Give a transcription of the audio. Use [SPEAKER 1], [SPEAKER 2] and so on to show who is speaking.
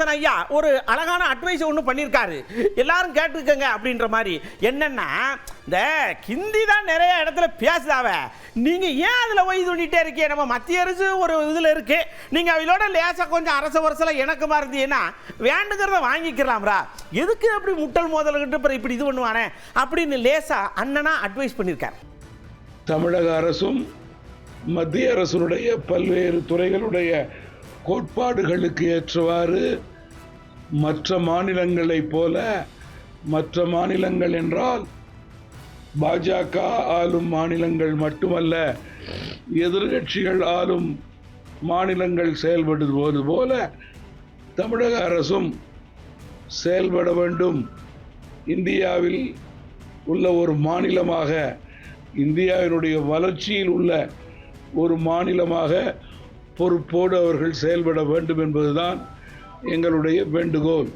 [SPEAKER 1] ஐயா ஒரு அழகான அட்வைஸ் ஒன்று பண்ணியிருக்காரு, எல்லாரும் கேட்டுக்கங்க அப்படின்ற மாதிரி. என்னன்னா, இந்த ஹிந்தி தான் நிறைய இடத்துல பேசுதாவ, நீங்க ஏன் அதுல போய் சொல்லிட்டே இருக்கீங்க? நம்ம மத்திய அரசு ஒரு இதுல இருக்கு, நீங்க அவளோட லேசா கொஞ்சம் அரச வருஷல எனக்குமா இருந்தீங்கன்னா வேண்டுங்கிறத வாங்கிக்கலாம்ரா, எதுக்கு அப்படி முட்டல் மோதல்கிட்ட இப்படி இது பண்ணுவானே அப்படின்னு லேசா அண்ணனா அட்வைஸ் பண்ணியிருக்காரு.
[SPEAKER 2] தமிழக அரசும் மத்திய அரசுடைய பல்வேறு துறைகளுடைய கோட்பாடுகளுக்கு ஏற்றவாறு மற்ற மாநிலங்களைப் போல, மற்ற மாநிலங்கள் என்றால் பாஜக ஆளும் மாநிலங்கள் மட்டுமல்ல, எதிர்கட்சிகள் ஆளும் மாநிலங்கள் செயல்படுவது போல தமிழக அரசும் செயல்பட வேண்டும். இந்தியாவில் உள்ள ஒரு மாநிலமாக, இந்தியாவினுடைய வளர்ச்சியில் உள்ள ஒரு மாநிலமாக பொறுப்போடு அவர்கள் செயல்பட வேண்டும் என்பதுதான் எங்களுடைய வேண்டுகோள்.